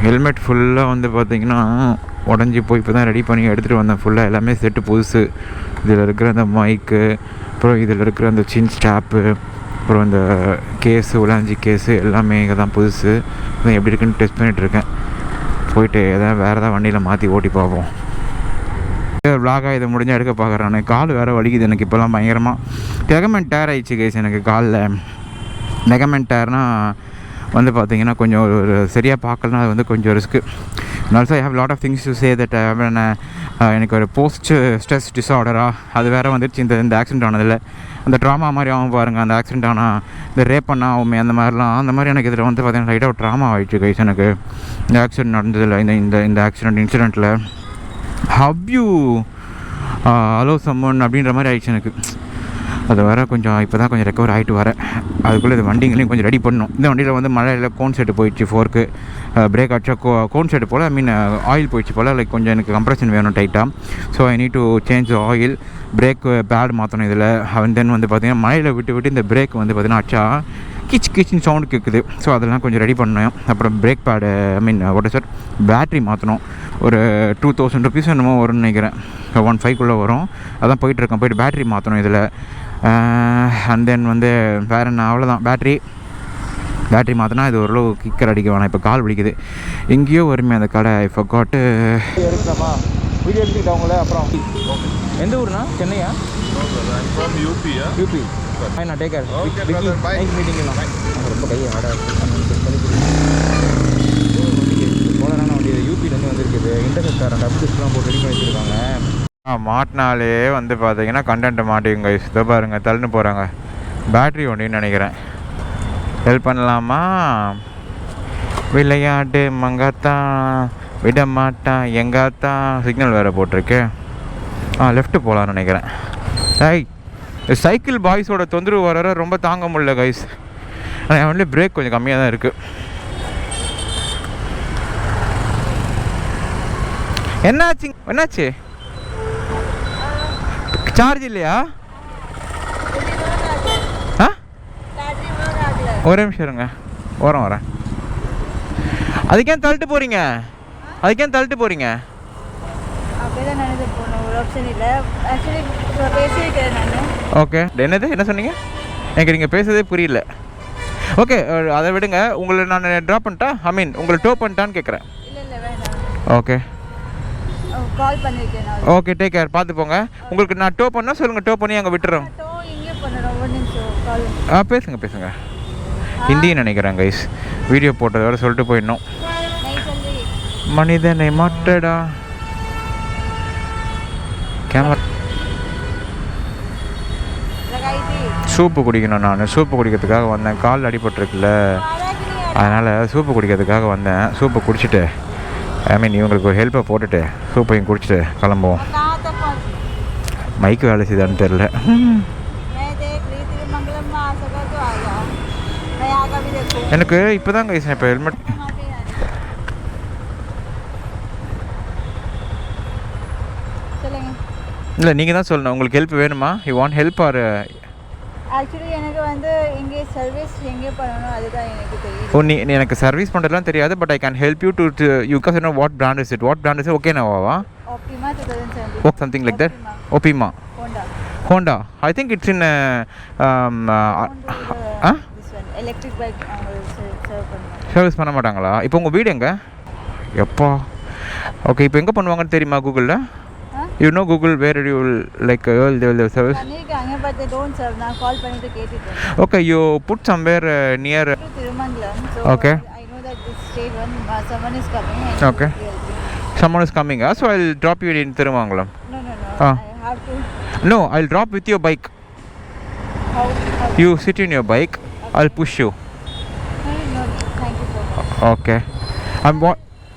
Helmet ஃபுல்லாக வந்து பார்த்திங்கன்னா உடஞ்சி போய் இப்போ தான் ரெடி பண்ணி எடுத்துகிட்டு வந்தேன். ஃபுல்லாக எல்லாமே செட்டு புதுசு. இதில் இருக்கிற அந்த மைக்கு, அப்புறம் இதில் இருக்கிற அந்த சின் ஸ்டாப்பு, அப்புறம் இந்த கேஸு, உலாஞ்சி கேஸு எல்லாமே இங்கே தான் புதுசு. இதான் எப்படி இருக்குன்னு டெஸ்ட் பண்ணிகிட்ருக்கேன். போயிட்டு எதாவது வேறு ஏதாவது வண்டியில் மாற்றி ஓட்டி பார்ப்போம். விலாகாக இதை முடிஞ்சால் எடுக்க பார்க்குறேன். நான் கால் வேறு வலிக்குது எனக்கு இப்போலாம் பயங்கரமாக. லெகமெண்ட் டயர் ஆகிடுச்சு கைஸ் எனக்கு காலில். லெகமெண்ட் டயர்னால் வந்து பார்த்திங்கன்னா கொஞ்சம் ஒரு சரியாக பார்க்கலனா அது வந்து கொஞ்சம் risk. Also I have lot of things to say that எனக்கு ஒரு போஸ்ட் ஸ்ட்ரெஸ் டிஸார்டராக அது வேறு வந்துடுச்சு. இந்த ஆக்சிடென்ட் ஆனதில் அந்த ட்ராமா மாதிரி ஆகும் பாருங்கள். அந்த ஆக்சிடென்ட் ஆனால் இந்த ரேப் பண்ணால் ஆகுமே அந்த மாதிரிலாம், அந்த மாதிரி எனக்கு இதில் வந்து பார்த்திங்கன்னா லைட்டாக ஒரு ட்ராமா ஆகிடுச்சு கைஸ் எனக்கு இந்த ஆக்சிடென்ட் நடந்ததில். இந்த ஆக்சிடென்ட் இன்சிடெண்ட்டில் ஹவ் யூ அலோ சம்மன் அப்படின்ற மாதிரி ஆகிடுச்சு எனக்கு. அது வேறு கொஞ்சம் இப்போ தான் கொஞ்சம் ரெக்கவர் ஆகிட்டு வரேன். அதுக்குள்ளே இந்த வண்டிங்களையும் கொஞ்சம் ரெடி பண்ணணும். இந்த வண்டியில் வந்து மழையில் கோன் செட்டு போயிடுச்சு, ஃபோர்க்கு பிரேக் ஆச்சா கோன் செட்டு போல், ஐ மீன் ஆயில் போயிடுச்சு போல். லைக் கொஞ்சம் எனக்கு கம்ப்ரெஷன் வேணும் டைட்டாக. So I need to change oil, break bad மாற்றணும் இதில். அண்ட் தென் வந்து பார்த்திங்கன்னா மழையில் விட்டு இந்த பிரேக் வந்து பார்த்திங்கன்னா அச்சா கிச்சின்னு சவுண்டு கேட்குது. ஸோ அதெல்லாம் கொஞ்சம் ரெடி பண்ணணும். அப்புறம் brake pad, I mean what sir, battery மாற்றணும். ஒரு 2000 ருபீஸ் என்னமோ வரும்னு நினைக்கிறேன். 1.5 வரும். அதான் போயிட்டுருக்கேன். போய்ட்டு பேட்ரி மாற்றணும் இதில். அண்ட் தென் வந்து வேறு என்ன, அவ்வளோதான். பேட்ரி மாற்றினா இது ஓரளவு கிக்கர் அடிக்க வேணாம். இப்போ கால் பிடிக்குது. எங்கேயோ வருமே அந்த கடை. இப்போ காட்டு எடுக்கலாமா வீடியோ எடுத்துக்கிட்டா அவங்கள. அப்புறம் எந்த ஊர்னா? சென்னையா? யூபி. நான் டேக் கேர். மீட்டிங் ரொம்ப கையை ஆடாது போலரான வண்டி. யூபிலேருந்து வந்துருக்குது. இன்டர்செப்டார் அந்த அப்டேட்ஸ்லாம் போட்டு ரெடி பண்ணி வச்சுருக்காங்க. மாட்டினாலே வந்து பார்த்தீங்கன்னா கண்டென்ட்டை மாட்டிங்க. இதை பாருங்கள், தள்ளுன்னு போகிறாங்க. பேட்ரி ஒன்றின்னு நினைக்கிறேன். ஹெல்ப் பண்ணலாமா? விளையாட்டு மங்காத்தான் விட மாட்டான் எங்காத்தான். சிக்னல் வேறு போட்டிருக்கு. லெஃப்ட்டு போகலான்னு நினைக்கிறேன். சைக்கிள் பாய்ஸோட தொந்தரவு வர ரொம்ப தாங்க முடியல கைஸ். ஆனால் என் வண்டியில் பிரேக் கொஞ்சம் கம்மியாக தான் இருக்குது. என்னாச்சு? சார்ஜ் இல்லையா? ஒரே நிமிஷம் இருங்க, வரேன். அதுக்கேன் தள்ளிட்டு போகிறீங்க? ஓகே, என்ன சொன்னீங்க? எனக்கு நீங்கள் பேசுறதே புரியல. ஓகே, அதை விடுங்க. உங்களை நான் ட்ராப் பண்ணிட்டா, ஐ மீன் உங்களை டோ பண்ணிட்டான்னு கேட்குறேன். ஓகே, கால் பண்ணிருக்கேன். ஓகே, டேக் கேர், பார்த்து போங்க. உங்களுக்கு நான் டோ பண்ணா சொல்லுங்கள், டோ பண்ணி அங்கே விட்டுறோம். பேசுங்க. ஹிந்தின்னு நினைக்கிறேன் கைஸ். வீடியோ போட்டதை வர சொல்லிட்டு போயிடணும். மனிதனை மாட்டடா கேமரா. சூப்பு குடிக்கணும். நான் சூப்பு குடிக்கிறதுக்காக வந்தேன். கால் அடிபட்டுருக்குல்ல, அதனால் சூப்பு குடிக்கிறதுக்காக வந்தேன். சூப்பு குடிச்சிட்டு, ஐ மீன் இவங்களுக்கு ஒரு ஹெல்ப்பை போட்டுட்டு சூப்பையும் குடிச்சிட்டு கிளம்புவோம். மைக்கு வேலை செய்தான்னு தெரில. எனக்கு இப்போ தான் கைஸ் இப்போ ஹெல்மெட் இல்லை, நீங்கள் தான் சொல்லணும். உங்களுக்கு ஹெல்ப் வேணுமா? You want help or? Actually எனக்கு வந்து இங்கே சர்வீஸ் எங்கே பண்ணணும் அதுதான் எனக்கு தெரியும். எனக்கு சர்வீஸ் பண்ணுறதுலாம் தெரியாது. But I can help you to you cause know what brand is it. What brand is okay நாவா? Optima 2017. Oh, something like that. Optima. Honda. I think it's in this one electric bike service பண்ண மாட்டாங்களா? இப்போ உங்கள் வீடு எங்கே? எப்பா okay, இப்போ எங்கே பண்ணுவாங்கன்னு தெரியுமா? கூகுளில் you know Google where you like they will service. பண்ணிருக்காங்க பட் they don't serve. நான் கால் பண்ணிட்டு கேட்டிட்டேன். Okay, you put somewhere near Thirumangalam. So okay, I know that this state one someone is coming. Okay, someone is coming. So I'll drop you in Thirumangalam. No. I have to. No, I'll drop with your bike. How? You sit in your bike. Okay. I'll push you. No, thank you so much. Okay.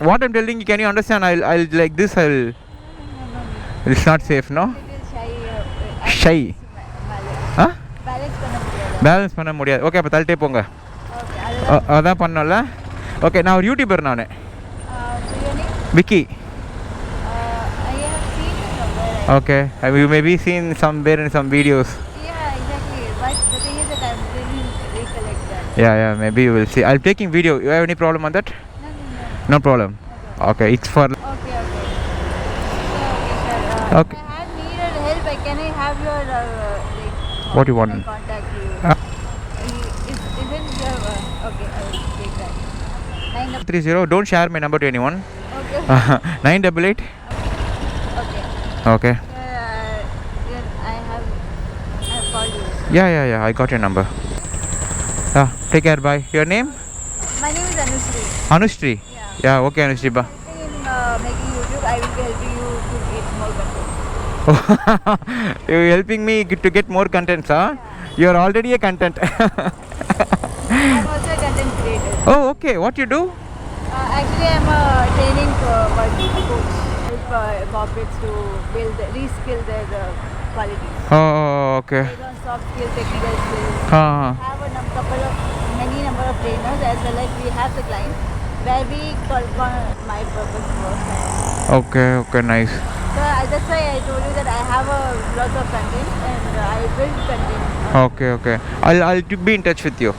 What I'm telling you, can you understand? I'll like this. No. It's not safe, no? Shy. Balance பண்ண முடியாது. Okay, அப்போ தள்ளிட்டே போங்க. அதான் பண்ணல. Okay, நான் ஒரு YouTuber. நான் Vicky. Okay, you may be seen somewhere in some videos. Yeah, exactly. But the thing is that I didn't recollect that. Yeah, maybe you will see. I'll taking video. You have any problem on that? No. No problem. Okay, it's for... Okay, okay. Sure. Okay. If I had needed help, can I have your like, What you want? can I contact you? Isn't your okay? I will take that. 30. Don't share my number to anyone. Okay. 988. Okay. Okay. I have called you. Yeah. I got your number. Take care. Bye. Your name? My name is Anushri. Anushri. Yeah. Okay, Anushri. Bye. In making YouTube, I will be helping you to get more content. You're helping me to get more content, huh? You're already a content. I'm also a content creator. Oh, okay. What you do? Actually, I'm a training coach. Help corporates to reskill their qualities. Oh, okay. Based on soft skills, technical skills. Uh-huh. We have many number of trainers as well as we have the clients where we call my purpose work. Okay, nice. So that's why I told you that I have lots of content and I build content. Okay. I'll be in touch with you.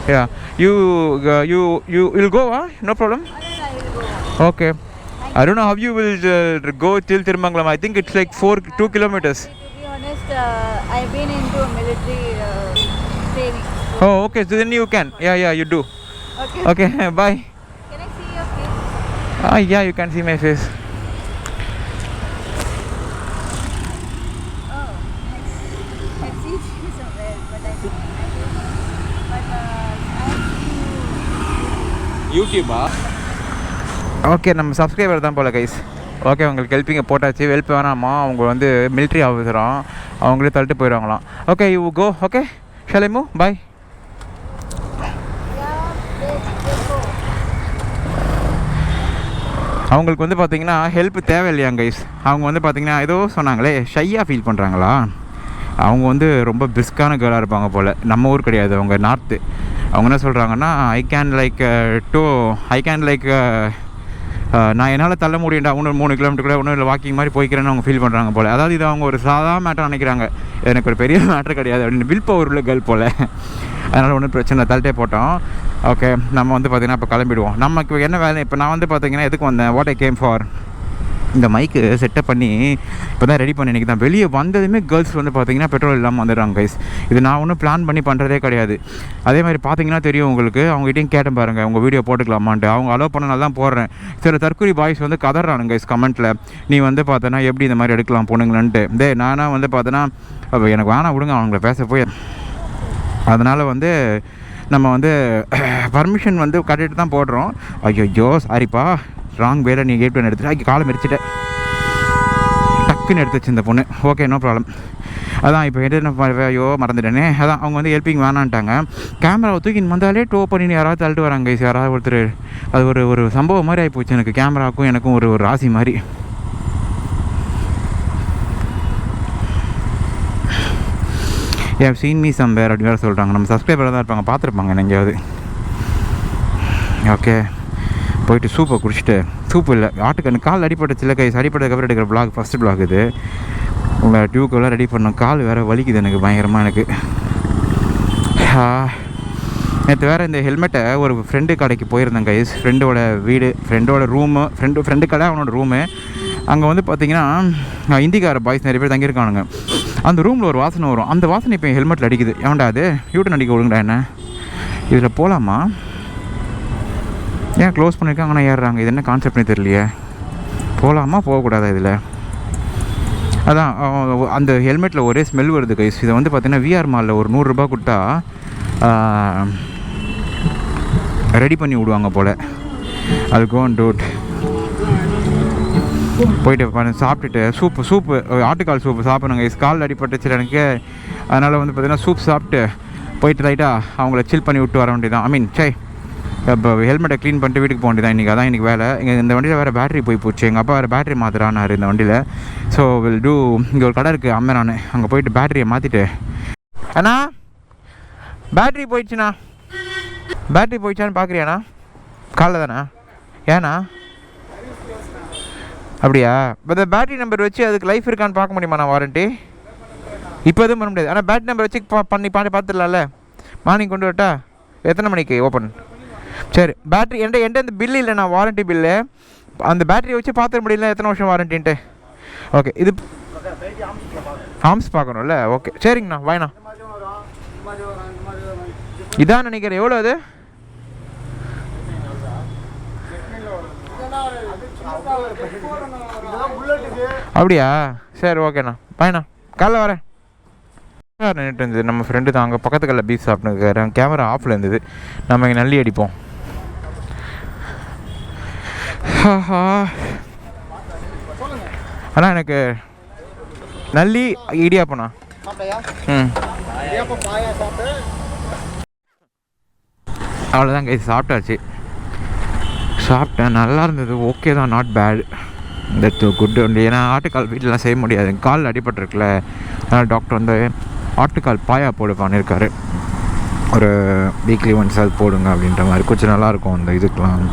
Yeah. You'll go, huh? No problem. And then I will go. Okay. I don't know how you will go till Tirumangalam. I think it's like 2 kilometers. To be honest, I've been into military training. Oh, okay. So then you can. Yeah, you do. Okay. Okay, bye. Can I see your face? Yeah, you can see my face. Oh, nice. I've seen you somewhere, but I don't know. But I've seen you. யூடியூபா? Okay, நம்ம subscriber தான் போல guys. Okay, உங்களுக்கு ஹெல்ப்பிங்கை போட்டாச்சு. Help வேணாமா, அவங்க வந்து military ஆஃபீஸரும் அவங்களே தள்ளிட்டு போயிடுவாங்களாம். Okay, you go. Okay, shall I move? Bye. அவங்களுக்கு வந்து பார்த்தீங்கன்னா ஹெல்ப் தேவையில்லையா கைஸ். அவங்க வந்து பார்த்தீங்கன்னா ஏதோ சொன்னாங்களே, ஷையாக ஃபீல் பண்ணுறாங்களா. அவங்க வந்து ரொம்ப பிஸ்கான கேர்ளாக இருப்பாங்க போல். நம்ம ஊர் கிடையாது, அவங்க நார்த்து. அவங்க என்ன சொல்கிறாங்கன்னா, ஐ கேன் லைக் நான் என்னால் தள்ள முடியும்டா, இன்னும் 3 கிலோமீட்டர் கூட ஒன்றும் இல்லை, வாக்கிங் மாதிரி போய்க்கிறேன்னு அவங்க ஃபீல் பண்ணுறாங்க போல். அதாவது இது அவங்க ஒரு சாதாரண மேட்டர் நினைக்கிறாங்க. எனக்கு ஒரு பெரிய மேட்டர் கிடையாது அப்படின்னு வில் பவர் உள்ள கேர்ள் போல். அதனால் ஒன்றும் பிரச்சனை, தள்ளிட்டே போட்டோம். ஓகே, நம்ம வந்து பார்த்திங்கன்னா இப்போ கிளம்பிடுவோம். நமக்கு என்ன வேலை இப்போ நான் வந்து பார்த்திங்கன்னா எதுக்கு வந்தேன், வாட் ஐ கேம் ஃபார், இந்த மைக்கு செட்டப் பண்ணி இப்போ தான் ரெடி பண்ணி இன்றைக்கி தான். வெளியே வந்ததுமே கேர்ள்ஸ் வந்து பார்த்திங்கன்னா பெட்ரோல் இல்லாமல் வந்துடுறாங்க கைஸ். இது நான் ஒன்றும் பிளான் பண்ணி பண்ணுறதே கிடையாது. அதே மாதிரி பார்த்திங்கன்னா தெரியும் உங்களுக்கு, அவங்ககிட்டையும் கேட்டேன் பாருங்கள், உங்கள் வீடியோ போட்டுக்கலாமான்ட்டு. அவங்க அலோவ் பண்ணனால தான் போடுறேன். சில தற்கொலை பாய்ஸ் வந்து கதறானுங்க கைஸ் கமெண்ட்டில், நீ வந்து பார்த்தோன்னா எப்படி இந்த மாதிரி எடுக்கலாம் பொண்ணுங்களன்ட்டு. நானாக வந்து பார்த்தோன்னா எனக்கு வேணாம் விடுங்க, அவங்கள பேச போய். அதனால் வந்து நம்ம வந்து பர்மிஷன் வந்து கட்டிட்டு தான் போடுறோம். ஐயோ சாரிப்பா, ராங் வேலை நீ கேட் பண்ணி எடுத்துட்டு காலை மெரிச்சிட்டேன், டக்குன்னு எடுத்துச்சு இந்த பொண்ணு. Okay, no problem. அதான் இப்போ என்ன ஐயோ மறந்துட்டேனே. அதான் அவங்க வந்து ஹெல்ப்பிங் வேணான்ட்டாங்க. கேமராவை தூக்கின்னு வந்தாலே டோ பண்ணி யாராவது தள்ளிட்டு வராங்க கைஸ், யாராவது ஒருத்தர். அது ஒரு சம்பவம் மாதிரி ஆகிப்போச்சு எனக்கு, கேமராவுக்கும் எனக்கும் ஒரு ராசி மாதிரி. ஏன் சீன் மீ சம்பேர் அப்படின்னு வேறு சொல்கிறாங்க. நம்ம சப்ஸ்கிரைபராக தான் இருப்பாங்க, பார்த்துருப்பாங்க எங்கேயாவது. ஓகே, போயிட்டு சூப்பை குடிச்சிட்டு, சூப்பு இல்லை ஆட்டுக்கண்ணு கால் அடிப்பட்டுச்சில்ல கைஸ். அடிப்பட்டதுக்கப்புறம் எடுக்கிற பிளாக், ஃபஸ்ட்டு பிளாக் இது. உங்களை டியூக்கெல்லாம் ரெடி பண்ணோம். கால் வேறு வலிக்குது எனக்கு பயங்கரமாக. எனக்கு நேற்று வேறு இந்த ஹெல்மெட்டை ஒரு ஃப்ரெண்டு கடைக்கு போயிருந்தேன் கைஸ். ஃப்ரெண்டோட வீடு, ஃப்ரெண்டோட ரூமு, ஃப்ரெண்டு கடை, அவனோட ரூமு. அங்கே வந்து பார்த்திங்கன்னா இந்திக்கார பாய்ஸ் நிறைய பேர் தங்கியிருக்கானுங்க. அந்த ரூமில் ஒரு வாசனை வரும். அந்த வாசனை இப்போ ஹெல்மெட்டில் அடிக்குது. ஏன்டா அது யூட்டன் அடிக்க விடுங்கடா என்ன. இதில் போகலாமா, ஏன் க்ளோஸ் பண்ணியிருக்காங்க ஆனால் ஏறுறாங்க, இது என்ன கான்செப்ட்னு தெரியலையே. போகலாமா போகக்கூடாதா இதில். அதான் அந்த ஹெல்மெட்டில் ஒரே ஸ்மெல் வருது கைஸ். இதை வந்து பார்த்திங்கன்னா விஆர் மாலில் ஒரு 100 ரூபா கொடுத்தா ரெடி பண்ணி விடுவாங்க போல். அது கோன் டூட் போயிட்டு சாப்பிட்டுட்டு சூப்பு ஆட்டுக்கால் சூப்பு சாப்பிட்ணுங்க. கால் அடிப்பட்டுச்சு எனக்கு. அதனால் வந்து பார்த்திங்கன்னா சூப் சாப்பிட்டு போயிட்டு ரைட்டாக அவங்கள சில் பண்ணி விட்டு வர வேண்டியதான். ஐ மீன் இப்போ ஹெல்மெட்டை க்ளீன் பண்ணிட்டு வீட்டுக்கு போக வேண்டியதான் இன்றைக்கி. அதான் இன்றைக்கி வேலை. இந்த வண்டியில் வேறு பேட்டரி போச்சு. எங்கள் அப்பா வேறு பேட்டரி மாற்றுறானார் இந்த வண்டியில். ஸோ வில் டூ, இங்கே ஒரு கடை இருக்குது அம்மரானு, அங்கே போயிட்டு பேட்டரியை மாற்றிட்டு. அண்ணா பேட்டரி போயிடுச்சுண்ணா, பேட்டரி போயிடுச்சான்னு பார்க்குறியாண்ணா? காலைல தானே, ஏண்ணா அப்படியா? இந்த பேட்டரி நம்பர் வச்சு அதுக்கு லைஃப் இருக்கான்னு பார்க்க முடியுமா? நான் வாரண்ட்டி இப்போ எதுவும் பண்ண முடியாது. ஆனால் பேட்டரி நம்பர் வச்சு பார்த்துடலாம்ல. மார்னிங் கொண்டு வரட்டா? எத்தனை மணிக்கு ஓப்பன்? சரி பேட்ரி என்கிட்ட இந்த பில்லு இல்லைண்ணா, வாரண்ட்டி பில்லு. அந்த பேட்டரியை வச்சு பார்த்துட முடியல எத்தனை வருஷம் வாரண்டின்ட்டு. ஓகே இது ஆம்ஸ் பார்க்கணும்ல. ஓகே சரிங்கண்ணா, வாய்ண்ணா. இதான் நினைக்கிறேன். எவ்வளோ அது? அப்படியா? சரி ஓகேண்ணா, பாய்ண்ணா, காலைல வரேன். நின்றுட்டு இருந்தது நம்ம ஃப்ரெண்டு தான், அங்கே பக்கத்து கல்ல பீஃப் சாப்பிட்டுருக்காரு. கேமரா ஆஃபில் இருந்தது. நம்ம இங்கே நல்லி அடிப்போம். அண்ணா எனக்கு நல்லி இடியாப்பண்ணா. ம் அவ்வளோதான் கைஸ், சாப்பிட்டாச்சு. சாப்பிட்டேன், நல்லா இருந்தது. ஓகே தான், not bad. That good only. ஏன்னா ஆட்டுக்கால் வீட்டிலலாம் செய்ய முடியாது, கால் அடிபட்டிருக்குல்ல. அதனால் டாக்டர் வந்து ஆட்டுக்கால் பாயா போட பண்ணியிருக்காரு. ஒரு வீக்லி ஒன்ஸ் அது போடுங்க அப்படின்ற மாதிரி. கொஞ்சம் நல்லாயிருக்கும் அந்த இதுக்கெலாம்.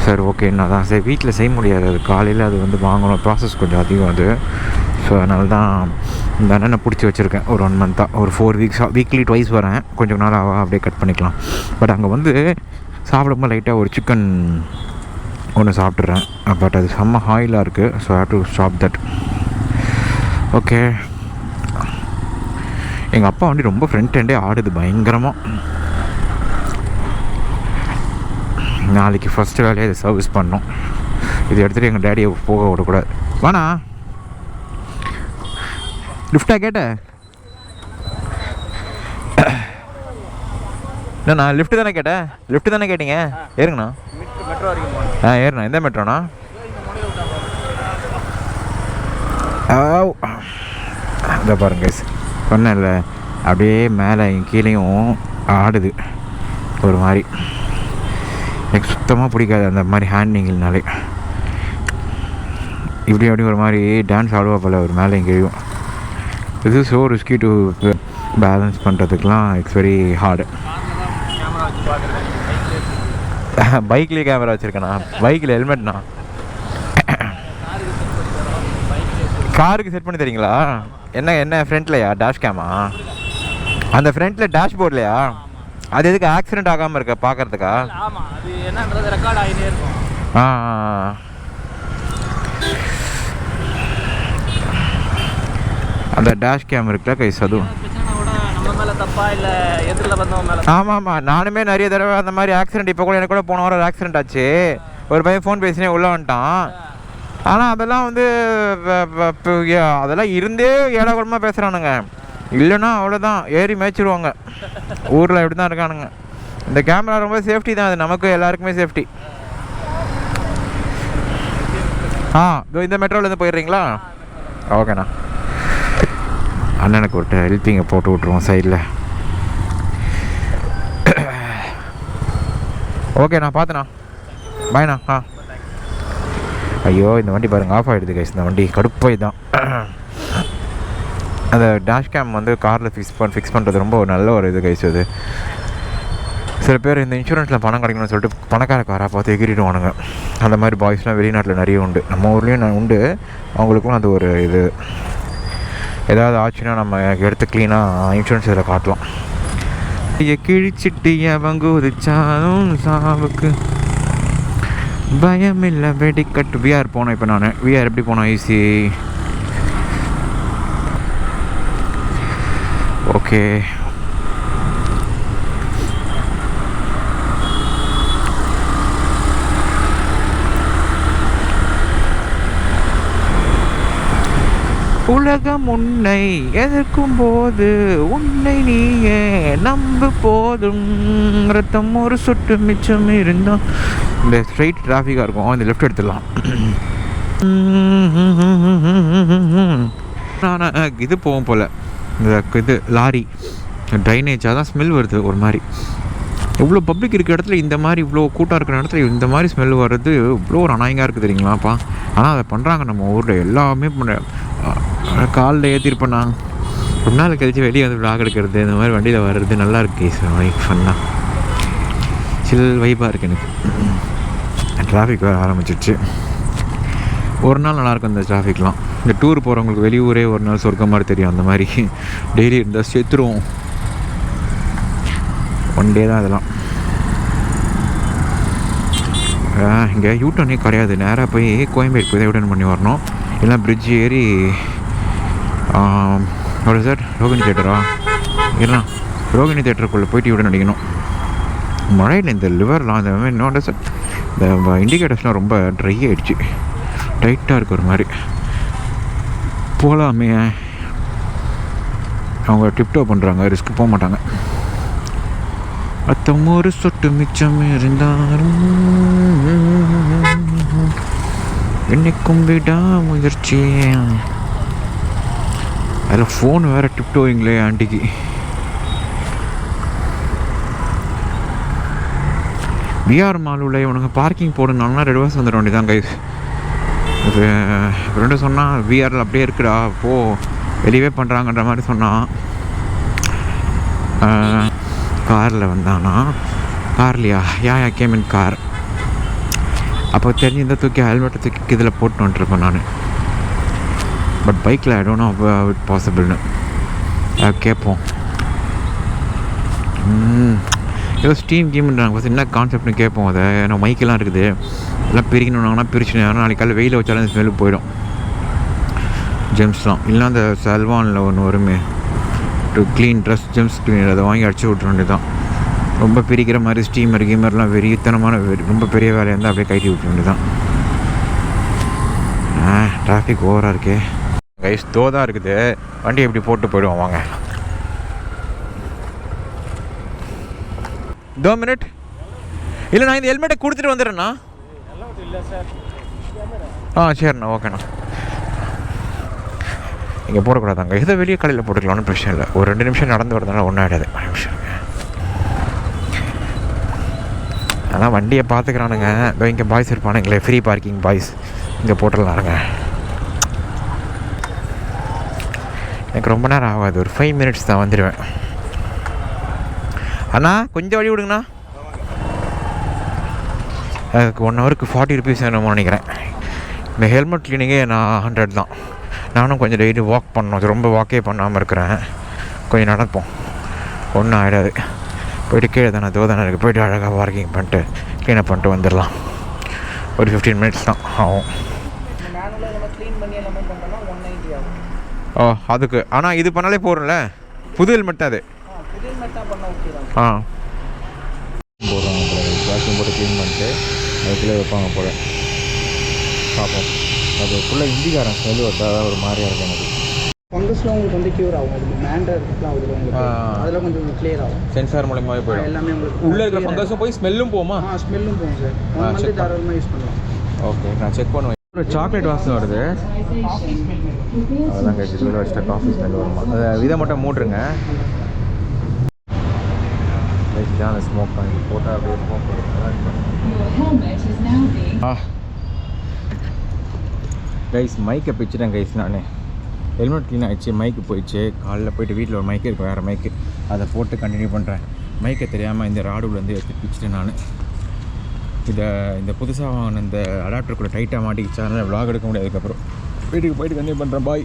சரி ஓகே, என்ன தான் சரி, வீட்டில் செய்ய முடியாது அது. காலையில் அது வந்து வாங்கணும், ப்ராசஸ் கொஞ்சம் அதிகம் அது. ஸோ அதனால தான் இந்த அண்ணனை பிடிச்சி வச்சுருக்கேன் ஒரு 1 மந்த்தாக. ஒரு 4 வீக்ஸாக வீக்லி ட்வைஸ் வரேன். கொஞ்சம் நாள் அப்படியே கட் பண்ணிக்கலாம். பட் அங்கே வந்து சாப்பிடும்போது லைட்டாக ஒரு சிக்கன் ஒன்று சாப்பிட்றேன். பட் அது செம்ம ஆயிலாக இருக்குது. So have to stop that. Okay, எங்கள் அப்பா வந்து ரொம்ப ஃப்ரண்ட் ஹேண்டே ஆடுது பயங்கரமாக. நாளைக்கு ஃபஸ்ட்டு வேலையை இதை சர்வீஸ் பண்ணோம். இது எடுத்துகிட்டு எங்கள் டேடியை போக விடக்கூடாது. வாண்ணா, லிஃப்டாக கேட்டேன். இல்லைண்ணா, லிஃப்ட்டு தானே கேட்டேன். லிஃப்ட்டு தானே கேட்டீங்க? ஏறுங்கண்ணா. மெட்ரோ வரைக்கும் ஏறுண்ணா. எந்த மெட்ரோண்ணா? இதை பாருங்க கைஸ், சொன்னேன்ல அப்படியே மேலே கீழேயும் ஆடுது ஒரு மாதிரி. எனக்கு சுத்தமாக பிடிக்காது அந்த மாதிரி ஹேண்டிங்னாலே. இப்படி அப்படி ஒரு மாதிரி டான்ஸ் ஆடுவா போல் ஒரு மேலே எங்கேயும். இது ஸோ ரிஸ்கி டு பேலன்ஸ் பண்ணுறதுக்கெலாம் இட்ஸ் வெரி ஹார்டு. பைக்லேயே கேமரா வச்சுருக்கேண்ணா. பைக்கில் ஹெல்மெட்ண்ணா. காருக்கு செட் பண்ணி தரீங்களா? என்ன ஃப்ரண்ட்லையா டேஷ் கேமா? அந்த ஃப்ரண்ட்டில் டேஷ்போர்ட்லையா? அது எதுக்கு ஆக்சிடென்ட் ஆகாமல் இருக்க பார்க்குறதுக்கா? ஆமாம், அது என்னன்றது ரெக்கார்ட் ஆகிட்டே இருக்கும். அந்த டேஷ் கேம் இருக்குல்ல கைஸ், அதுவும் நம்ம மேலே தப்பா இல்லை எதிரில் வந்தவங்க மேலே? ஆமாம், நானுமே நிறைய தடவை அந்த மாதிரி ஆக்சிடென்ட். இப்போ கூட எனக்கு கூட போன வாரம் ஒரு ஆக்சிடென்ட் ஆச்சு. ஒரு பையன் ஃபோன் பேசினே உள்ளே வந்துட்டான். ஆனால் அதெல்லாம் வந்து அதெல்லாம் இருந்தே ஏடாகுடமாக பேசுகிறானுங்க. இல்லைன்னா அவ்வளோதான், ஏறி மேய்ச்சிடுவாங்க. ஊரில் இப்படி தான் இருக்கானுங்க. இந்த கேமரா ரொம்ப சேஃப்டி தான், அது நமக்கு எல்லாருக்குமே சேஃப்டி. இந்த மெட்ரோலேருந்து போயிடுறீங்களா? ஓகேண்ணா, அண்ணனுக்கு ஒரு ஹெல்ப்பிங்கை போட்டு விட்ருவோம் சைடில். ஓகேண்ணா, பார்த்துண்ணா, பாய்ண்ணா. ஐயோ, இந்த வண்டி பாருங்கள் ஆஃப் ஆகிடுது கைஸ். இந்த வண்டி கடுப்பாய் தான். அந்த டேஷ் கேம் வந்து காரில் ஃபிக்ஸ் பண்ணுறது ரொம்ப ஒரு நல்ல ஒரு இது கைஸ். அது சில பேர் இந்த இன்சூரன்ஸில் பணம் கிடைக்கணும்னு சொல்லிட்டு பணக்கார காராக பார்த்து எகிரிடுவானுங்க. அந்த மாதிரி பாய்ஸ்லாம் வெளிநாட்டில் நிறைய உண்டு, நம்ம ஊர்லேயும் உண்டு. அவங்களுக்கும் அது ஒரு இது. ஏதாவது ஆச்சுன்னா நம்ம எடுத்து க்ளீனாக இன்சூரன்ஸ் இதில் காட்டலாம். கிழிச்சிட்டு அவங்க உதிச்சாலும் சாவுக்கு பயம் இல்லை வெடிக்கட்டு. விஆர் போனோம். இப்போ நான் விஆர் எப்படி போனோம்? ஈஸி. ஓகே, உலகம் உன்னை எதிர்க்கும் போது உன்னை நீயே நம்பு போதும். ரத்தம் ஒரு சொட்டு மிச்சம் இருந்தால். இந்த ஸ்ட்ரைட் டிராஃபிக்காக இருக்கும், இந்த லெஃப்ட் எடுத்துடலாம். நான் இது போகும் போல் இந்த இது லாரி ட்ரைனேஜாக தான் ஸ்மெல் வருது ஒரு மாதிரி. இவ்வளோ பப்ளிக் இருக்கிற இடத்துல இந்த மாதிரி இவ்வளோ கூட்டம் இருக்கிற இடத்துல இந்த மாதிரி ஸ்மெல் வர்றது இவ்வளோ ஒரு அநாயகமாக இருக்குது தெரியுங்களாப்பா. ஆனால் அதை பண்ணுறாங்க நம்ம ஊரில் எல்லாமே. காலில் ஏற்றிருப்பேன் நான் ரொம்ப நாள் கழிச்சு வெளியே வந்து விளாக் எடுக்கிறது, இந்த மாதிரி வண்டியில் வர்றது நல்லா இருக்குது. வைக் ஃபன்னாக சில் வைப்பாக இருக்குது எனக்கு. டிராஃபிக் வேறு ஆரம்பிச்சிடுச்சு. ஒரு நாள் நல்லாயிருக்கும் இந்த டிராஃபிக்லாம். இந்த டூர் போகிறவங்களுக்கு வெளியூரே ஒரு நாள் சொர்க்கம் மாதிரி தெரியும். அந்த மாதிரி டெய்லி இருந்தால் செத்துருவோம். ஒன் டே தான் இதெல்லாம். இங்கே யூட்டர்னே கிடையாது. நேராக போய் கோயம்பேடு போய் தான் யூட்டர்ன் பண்ணி வரணும். இல்லை பிரிட்ஜ் ஏறி ஒரு சார் ரோகிணி தேட்டரா இல்லை ரோகிணி தேட்டருக்குள்ளே போயிட்டு யூட்டர்ன் அடிக்கணும். மழையில் இந்த லிவர்லாம் அந்த மாதிரி இன்னொன்று சார் இந்த இண்டிகேட்டர்ஸ்லாம் ரொம்ப ட்ரை ஆகிடுச்சு, டைட்டாக இருக்குது ஒரு மாதிரி. போகலாமே, அவங்க டிப்டோ பண்ணுறாங்க, ரிஸ்க் போக மாட்டாங்க. ஒரு சொட்டு மிச்சம் இருந்தாலும் என்னைக்கும் விடா முயற்சி. அதில் ஃபோன் வேறு டிப்டோயிங்களே ஆண்டிக்கு. பிஆர் மாலுள்ள இவனுங்க பார்க்கிங் போடுனாங்கன்னா 2 வருஷம் வந்துட வேண்டியதான் கைஸ். இது ஃப்ரெண்டு சொன்னால் விஆரில் அப்படியே இருக்குடா, போ வெளியவே பண்ணுறாங்கன்ற மாதிரி சொன்னான். காரில் வந்தானா, கார்லையா யா கேம் இன் கார். அப்போ தெரிஞ்சு இந்த தூக்கி ஹெல்மெட்டை தூக்கி இதில் போட்டு வந்துட்டுருப்பேன் நான். பட் பைக்கில் ஐ டோன்ட் நோ இட் பாசிபிள்னு கேட்போம். ஏதோ ஸ்டீம் கீம்ன்றாங்க, ஃபஸ்ட் என்ன கான்செப்ட்னு கேட்போம். அதை ஏன்னா மைக்கெல்லாம் இருக்குது, எல்லாம் பிரிக்கணுன்னாங்கன்னா பிரிச்சு நாளைக்கு காலையில் வெயில் வச்சாலும் அந்த ஸ்மெல்லு போயிடும். ஜெம்ஸ்லாம் இல்லை அந்த சல்வானில் ஒன்று வருமே to clean dress, gems cleaner, அதை வாங்கி அடிச்சு விட்ற வேண்டியதான். ரொம்ப பிரிக்கிற மாதிரி ஸ்டீமர் கீமர்லாம் வெறித்தனமான ரொம்ப பெரிய வேலையாக இருந்தால் அப்படியே கைட்டி விட்ற வேண்டியதான். டிராஃபிக் ஓவராக இருக்கே கைஸ், தோதாக இருக்குது. வண்டி எப்படி போட்டு போயிடுவோம் வாங்க. 2 மினிட் இல்லை, நான் இந்த ஹெல்மெட்டை கொடுத்துட்டு வந்துடுறேண்ணா. சரிண்ணா, ஓகேண்ணா. இங்கே போடக்கூடாதாங்க, எதை வெளியே காலையில் போட்டுக்கலாம்னு பிரச்சனை இல்லை. ஒரு 2 நிமிஷம் நடந்து வரதுனால ஒன்றும் ஆகிடாது. 1 நிமிஷம் அதான் வண்டியை பார்த்துக்கிறானுங்க. இங்கே பாய்ஸ் இருப்பானுங்களே, ஃப்ரீ பார்க்கிங் பாய்ஸ், இங்கே போட்டுடலாருங்க. எனக்கு ரொம்ப நேரம் ஆகாது, ஒரு 5 மினிட்ஸ் தான் வந்துடுவேன். அண்ணா கொஞ்சம் வழி விடுங்கண்ணா. அதுக்கு 1 ஹவருக்கு 40 ருபீஸ் வேணுமோ நினைக்கிறேன். இந்த ஹெல்மெட் கிளீனிங்கே நான் 100 தான். நானும் கொஞ்சம் டெய்லி வாக் பண்ணணும், ரொம்ப வாக்கே பண்ணாமல் இருக்கிறேன். கொஞ்சம் நடப்போம், ஒன்றும் ஆகிடாது. போய்ட்டு கீழே தானே தோதானே இருக்குது, போய்ட்டு அழகாக வாக்கிங் பண்ணிட்டு க்ளீனப் பண்ணிட்டு வந்துடலாம். ஒரு 15 மினிட்ஸ் தான் ஆகும். ஓ அதுக்கு ஆனால் இது பண்ணாலே போகிறோம்ல, புது ஹெல்மெட் தான் அது. போடுறாங்க போல, வாக்கிங் போட்டு க்ளீன் பண்ணிட்டு அதுக்குள்ளே வைப்பாங்க போல. பார்ப்போம். அது ஃபுல்லாக இந்திக்காரன் ஸ்மெல் வருதா, ஒரு மாதிரியாக இருக்கும் எனக்கு. ஃபங்கஸ்லாம் உங்களுக்கு வந்து க்யூர் ஆகும். அது மேண்டர்லாம் ஆகுது உங்களுக்கு, அதெல்லாம் கொஞ்சம் கிளியர் ஆகும். சென்சார் மூலமாகவே போயிடும் எல்லாமே. உங்களுக்கு உள்ளே இருக்கிற ஃபங்கஸும் போய் ஸ்மெல்லும் போகுமா? ஸ்மெல்லும் போகும் சார். 1 மந்த் தாராளமாக யூஸ் பண்ணலாம். ஓகே, நான் செக் பண்ணுவேன். ஒரு சாக்லேட் வாசனை வருது, அதெல்லாம் கழிச்சு இதில் வச்சுட்டா காஃபி ஸ்மெல் வருமா? அதை இதை மட்டும் மூட்டுருங்க. அந்த ஸ்மோக் பண்ணி போட்டால் அப்படியே ஸ்மோக் கைஸ். மைக்கை பிச்சுட்டேன் கைஸ். நான் ஹெல்மெட் க்ளீன் ஆகிடுச்சு, மைக்கு போயிடுச்சு. காலையில் போய்ட்டு வீட்டில் ஒரு மைக்கு இருக்கும், வேறு மைக்கு, அதை போட்டு கண்டினியூ பண்ணுறேன். மைக்கை தெரியாமல் இந்த ராடுலேருந்து எடுத்து பிச்சுட்டேன் நான். இந்த புதுசாக வாங்கின இந்த அடாப்டர் கூட டைட்டாக மாட்டிக்கிச்சு, அதனால் விளாக் எடுக்க முடியாது. அதுக்கப்புறம் வீட்டுக்கு போயிட்டு கண்டினியூ பண்ணுறேன். பாய்.